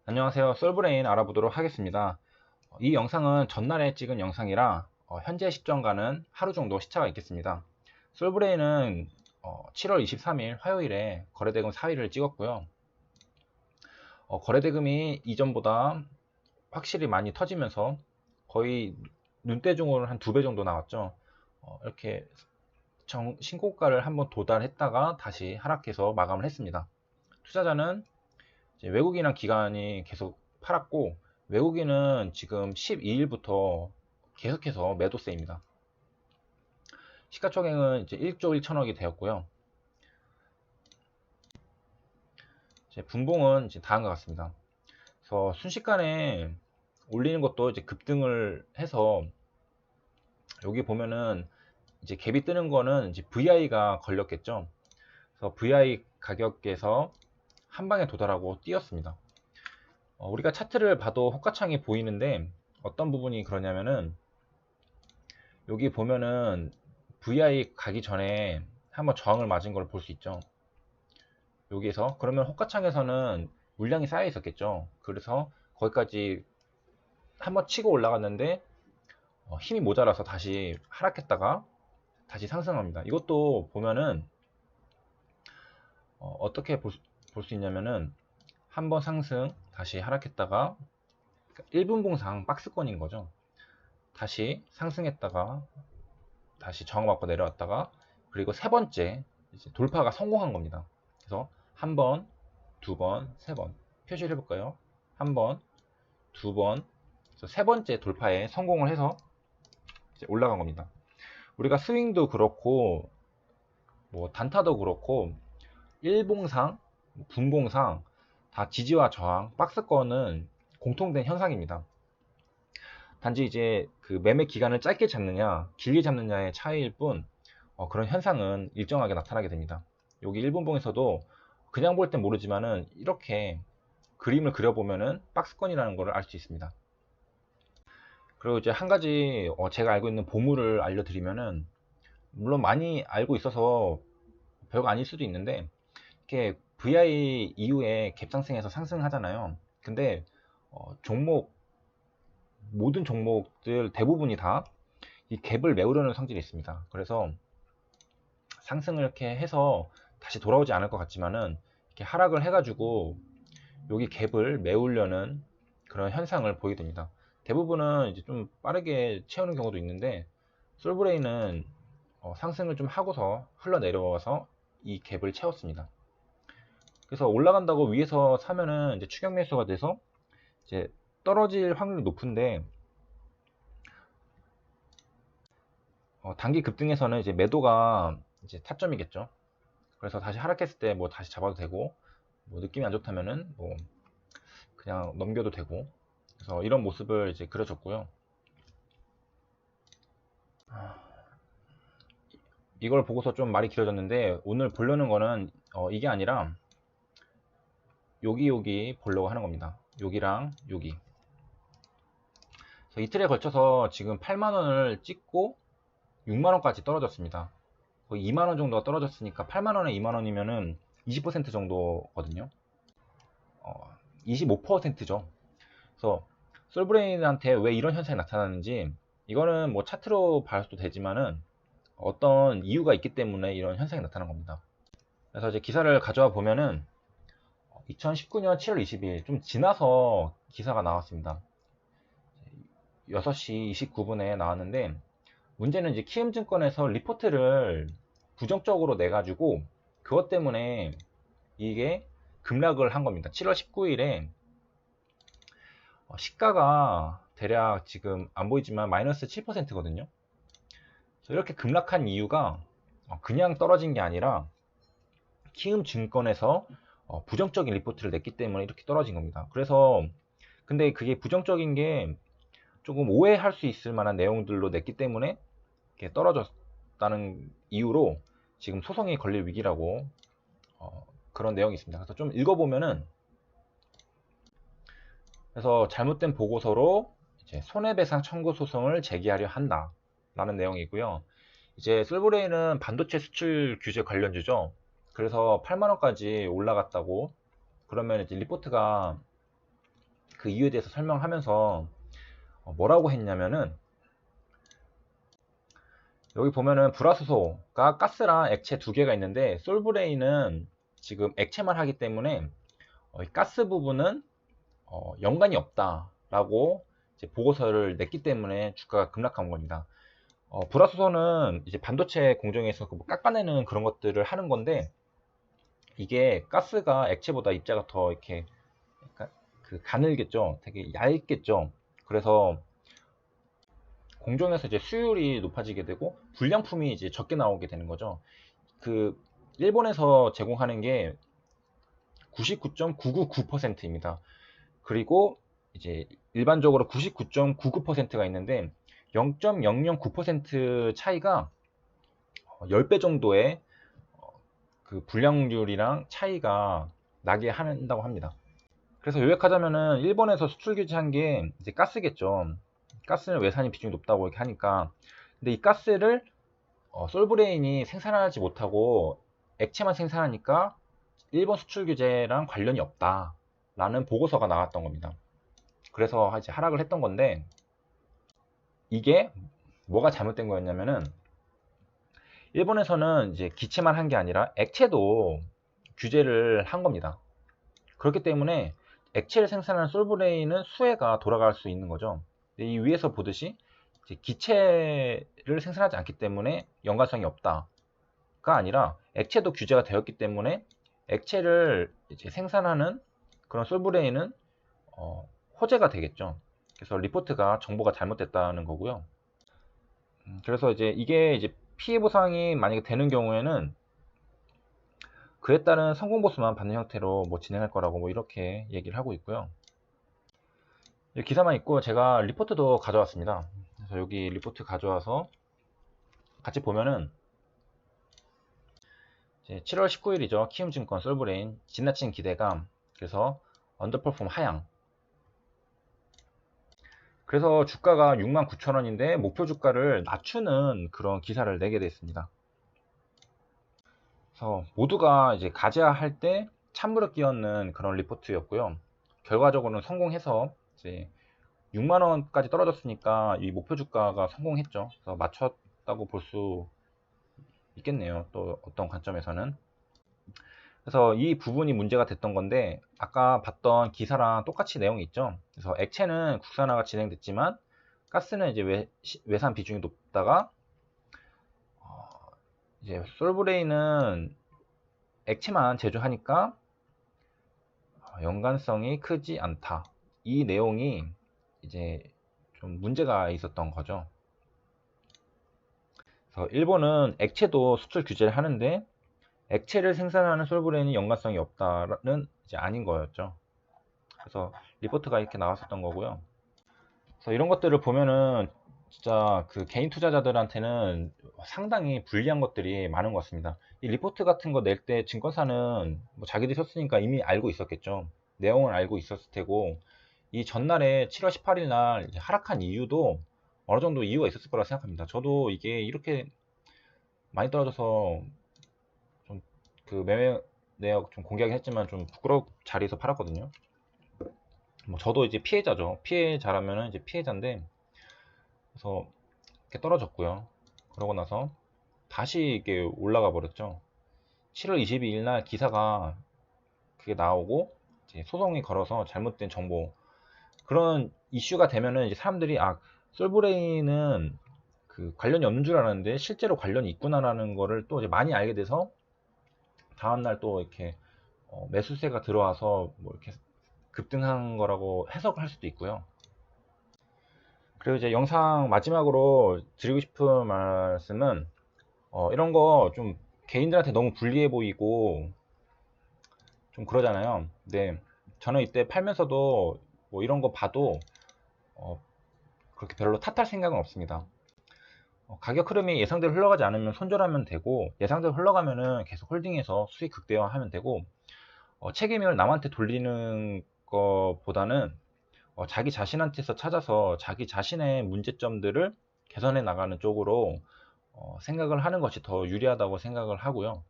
안녕하세요. 솔브레인 알아보도록 하겠습니다. 이 영상은 전날에 찍은 영상이라 현재 시점과는 하루 정도 시차가 있겠습니다. 솔브레인은 7월 23일 화요일에 거래대금 4위를 찍었고요. 거래대금이 이전보다 확실히 많이 터지면서 거의 눈대중으로 한 2배 정도 나왔죠. 이렇게 신고가를 한번 도달했다가 다시 하락해서 마감을 했습니다. 투자자는 이제 외국인이랑 기관이 계속 팔았고, 외국인은 지금 12일부터 계속해서 매도세입니다. 시가총액은 이제 1조 1천억이 되었고요. 이제 분봉은 이제 다음과 같습니다. 그래서 순식간에 올리는 것도 이제 급등을 해서, 여기 보면은 이제 갭이 뜨는 거는 이제 VI가 걸렸겠죠. 그래서 VI 가격에서 한 방에 도달하고 뛰었습니다. 우리가 차트를 봐도 호가창이 보이는데, 어떤 부분이 그러냐면은 여기 보면은 VI 가기 전에 한번 저항을 맞은 걸 볼 수 있죠. 여기에서 그러면 호가창에서는 물량이 쌓여 있었겠죠. 그래서 거기까지 한번 치고 올라갔는데 힘이 모자라서 다시 하락했다가 다시 상승합니다. 이것도 보면은 어떻게 볼 수 있냐면은 한번 상승 다시 하락했다가 1분봉상 박스권인 거죠. 다시 상승했다가 다시 저항받고 내려왔다가, 그리고 세 번째 이제 돌파가 성공한 겁니다. 그래서 한 번, 두 번, 세 번 표시를 해볼까요? 한 번, 두 번, 세 번째 돌파에 성공을 해서 이제 올라간 겁니다. 우리가 스윙도 그렇고 뭐 단타도 그렇고 일봉상, 분봉상 다 지지와 저항, 박스권은 공통된 현상입니다. 단지 이제 그 매매 기간을 짧게 잡느냐 길게 잡느냐의 차이일 뿐, 그런 현상은 일정하게 나타나게 됩니다. 여기 일본봉에서도 그냥 볼 땐 모르지만은 이렇게 그림을 그려보면은 박스권이라는 것을 알 수 있습니다. 그리고 이제 한 가지 제가 알고 있는 보물을 알려드리면은, 물론 많이 알고 있어서 별거 아닐 수도 있는데, 이렇게 VI 이후에 갭상승해서 상승하잖아요. 근데 종목, 모든 종목들 대부분이 다 이 갭을 메우려는 성질이 있습니다. 그래서 상승을 이렇게 해서 다시 돌아오지 않을 것 같지만은, 이렇게 하락을 해가지고 여기 갭을 메우려는 그런 현상을 보이게 됩니다. 대부분은 이제 좀 빠르게 채우는 경우도 있는데, 솔브레인은 상승을 좀 하고서 흘러내려와서 이 갭을 채웠습니다. 그래서 올라간다고 위에서 사면은 이제 추격 매수가 돼서 이제 떨어질 확률이 높은데, 단기 급등에서는 이제 매도가 이제 타점이겠죠. 그래서 다시 하락했을 때 뭐 다시 잡아도 되고, 뭐 느낌이 안 좋다면은 뭐 그냥 넘겨도 되고, 그래서 이런 모습을 이제 그려줬고요. 이걸 보고서 좀 말이 길어졌는데, 오늘 보려는 거는 이게 아니라 여기 보려고 하는 겁니다. 여기랑 여기. 그래서 이틀에 걸쳐서 지금 8만원을 찍고 6만원까지 떨어졌습니다. 거의 2만원 정도가 떨어졌으니까 8만원에 2만원이면은 20% 정도거든요. 25%죠. 그래서 솔브레인한테 왜 이런 현상이 나타나는지, 이거는 뭐 차트로 봐도 되지만은 어떤 이유가 있기 때문에 이런 현상이 나타난 겁니다. 그래서 이제 기사를 가져와 보면은 2019년 7월 20일 좀 지나서 기사가 나왔습니다. 6시 29분에 나왔는데, 문제는 이제 키움증권에서 리포트를 부정적으로 내가지고 그것 때문에 이게 급락을 한 겁니다. 7월 19일에 시가가 대략 지금 안 보이지만 마이너스 7%거든요. 이렇게 급락한 이유가 그냥 떨어진 게 아니라 키움증권에서 부정적인 리포트를 냈기 때문에 이렇게 떨어진 겁니다. 그래서 근데 그게 부정적인 게 조금 오해할 수 있을 만한 내용들로 냈기 때문에 이렇게 떨어졌다는 이유로 지금 소송이 걸릴 위기라고 그런 내용이 있습니다. 그래서 좀 읽어보면은, 그래서 잘못된 보고서로 이제 손해배상 청구 소송을 제기하려 한다 라는 내용이고요. 이제 솔브레인은 반도체 수출 규제 관련주죠. 그래서 8만원까지 올라갔다고, 그러면 이제 리포트가 그 이유에 대해서 설명하면서 뭐라고 했냐면은, 여기 보면은 불화수소가 가스랑 액체 두 개가 있는데, 솔브레인은 지금 액체만 하기 때문에 이 가스 부분은 연관이 없다라고 이제 보고서를 냈기 때문에 주가가 급락한 겁니다. 불화수소는 이제 반도체 공정에서 뭐 깎아내는 그런 것들을 하는 건데, 이게 가스가 액체보다 입자가 더 이렇게 약간 그 가늘겠죠. 되게 얇겠죠. 그래서 공정에서 이제 수율이 높아지게 되고 불량품이 이제 적게 나오게 되는 거죠. 그 일본에서 제공하는 게 99.999%입니다. 그리고 이제 일반적으로 99.99%가 있는데 0.009% 차이가 10배 정도의 그 불량률이랑 차이가 나게 한다고 합니다. 그래서 요약하자면은 일본에서 수출 규제한 게 이제 가스겠죠. 가스는 외산이 비중이 높다고 이렇게 하니까. 근데 이 가스를 솔브레인이 생산하지 못하고 액체만 생산하니까 일본 수출 규제랑 관련이 없다라는 보고서가 나왔던 겁니다. 그래서 이제 하락을 했던 건데, 이게 뭐가 잘못된 거였냐면은, 일본에서는 이제 기체만 한 게 아니라 액체도 규제를 한 겁니다. 그렇기 때문에 액체를 생산하는 솔브레인은 수혜가 돌아갈 수 있는 거죠. 이 위에서 보듯이 이제 기체를 생산하지 않기 때문에 연관성이 없다가 아니라 액체도 규제가 되었기 때문에 액체를 이제 생산하는 그런 솔브레인은 호재가 되겠죠. 그래서 리포트가 정보가 잘못됐다는 거고요. 그래서 이제 이게 이제 피해 보상이 만약에 되는 경우에는 그에 따른 성공 보수만 받는 형태로 뭐 진행할 거라고 뭐 이렇게 얘기를 하고 있고요. 여기 기사만 있고 제가 리포트도 가져왔습니다. 그래서 여기 리포트 가져와서 같이 보면은 이제 7월 19일이죠. 키움증권 솔브레인 지나친 기대감, 그래서 언더퍼폼 하향. 그래서 주가가 69,000원인데 목표 주가를 낮추는 그런 기사를 내게 됐습니다. 그래서 모두가 이제 가져야 때 찬물을 끼얹는 그런 리포트였고요. 결과적으로는 성공해서 이제 6만원까지 떨어졌으니까 이 목표 주가가 성공했죠. 그래서 맞췄다고 볼 수 있겠네요. 또 어떤 관점에서는. 그래서 이 부분이 문제가 됐던 건데, 아까 봤던 기사랑 똑같이 내용이 있죠. 그래서 액체는 국산화가 진행됐지만 가스는 이제 외산 비중이 높다가 이제 솔브레인은 액체만 제조하니까 연관성이 크지 않다. 이 내용이 이제 좀 문제가 있었던 거죠. 그래서 일본은 액체도 수출 규제를 하는데 액체를 생산하는 솔브레인이 연관성이 없다는 이제 아닌 거였죠. 그래서 리포트가 이렇게 나왔었던 거고요. 그래서 이런 것들을 보면은 진짜 그 개인 투자자들한테는 상당히 불리한 것들이 많은 것 같습니다. 이 리포트 같은 거 낼 때 증권사는 뭐 자기들이 썼으니까 이미 알고 있었겠죠. 내용을 알고 있었을 테고, 이 전날에 7월 18일 날 하락한 이유도 어느 정도 이유가 있었을 거라 생각합니다. 저도 이게 이렇게 많이 떨어져서 좀 그 매매 내역 좀 공개하긴 했지만 좀 부끄러운 자리에서 팔았거든요. 뭐 저도 이제 피해자죠. 피해자라면은 이제 피해자인데, 그래서 이렇게 떨어졌고요. 그러고 나서 다시 이게 올라가 버렸죠. 7월 22일 날 기사가 그게 나오고 이제 소송이 걸어서 잘못된 정보, 그런 이슈가 되면은 이제 사람들이 솔브레인은 그 관련이 없는 줄 알았는데 실제로 관련이 있구나라는 거를 또 이제 많이 알게 돼서 다음날 또 이렇게 매수세가 들어와서 뭐 이렇게 급등한 거라고 해석을 할 수도 있고요. 그리고 이제 영상 마지막으로 드리고 싶은 말씀은 이런 거 좀 개인들한테 너무 불리해 보이고 좀 그러잖아요. 근데 저는 이때 팔면서도 뭐 이런 거 봐도 그렇게 별로 탓할 생각은 없습니다. 가격 흐름이 예상대로 흘러가지 않으면 손절하면 되고, 예상대로 흘러가면은 계속 홀딩해서 수익 극대화하면 되고, 책임을 남한테 돌리는 것보다는 자기 자신한테서 찾아서 자기 자신의 문제점들을 개선해 나가는 쪽으로 생각을 하는 것이 더 유리하다고 생각을 하고요.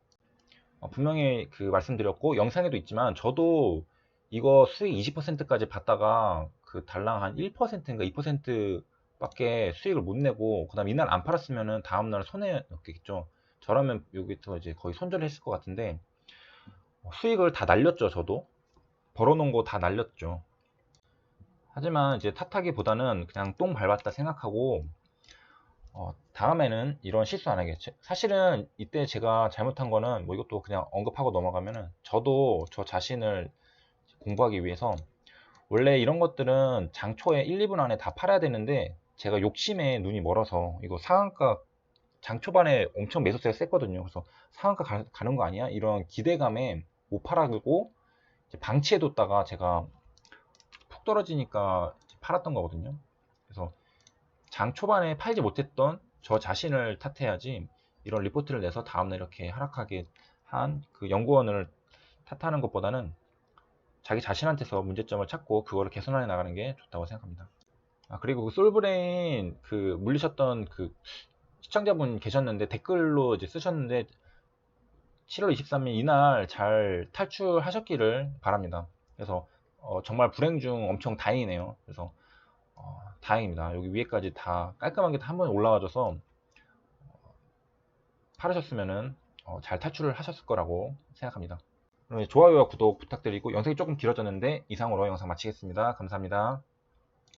분명히 그 말씀드렸고 영상에도 있지만 저도 이거 수익 20%까지 받다가 그 달랑 한 1%인가 2% 밖에 수익을 못 내고 그다음 이날 안 팔았으면은 다음날 손해였겠죠. 저라면 여기서 이제 거의 손절을 했을 것 같은데 수익을 다 날렸죠. 저도 벌어놓은 거 다 날렸죠. 하지만 이제 탓하기보다는 그냥 똥 밟았다 생각하고 다음에는 이런 실수 안 하겠지. 사실은 이때 제가 잘못한 거는 뭐 이것도 그냥 언급하고 넘어가면은 저도 저 자신을 공부하기 위해서 원래 이런 것들은 장초에 1, 2분 안에 다 팔아야 되는데 제가 욕심에 눈이 멀어서 이거 상한가 장 초반에 엄청 매수세가 셌거든요. 그래서 상한가 가는 거 아니야? 이런 기대감에 못 팔아두고 방치해뒀다가 제가 푹 떨어지니까 팔았던 거거든요. 그래서 장 초반에 팔지 못했던 저 자신을 탓해야지 이런 리포트를 내서 다음날 이렇게 하락하게 한 그 연구원을 탓하는 것보다는 자기 자신한테서 문제점을 찾고 그거를 개선해 나가는 게 좋다고 생각합니다. 그리고 그 솔브레인 그 물리셨던 그 시청자분 계셨는데 댓글로 이제 쓰셨는데 7월 23일 이날 잘 탈출하셨기를 바랍니다. 그래서 정말 불행 중 엄청 다행이네요. 그래서 다행입니다. 여기 위에까지 다 깔끔하게 한 번에 올라와줘서 팔으셨으면은 잘 탈출을 하셨을 거라고 생각합니다. 그럼 좋아요와 구독 부탁드리고 영상이 조금 길어졌는데 이상으로 영상 마치겠습니다. 감사합니다.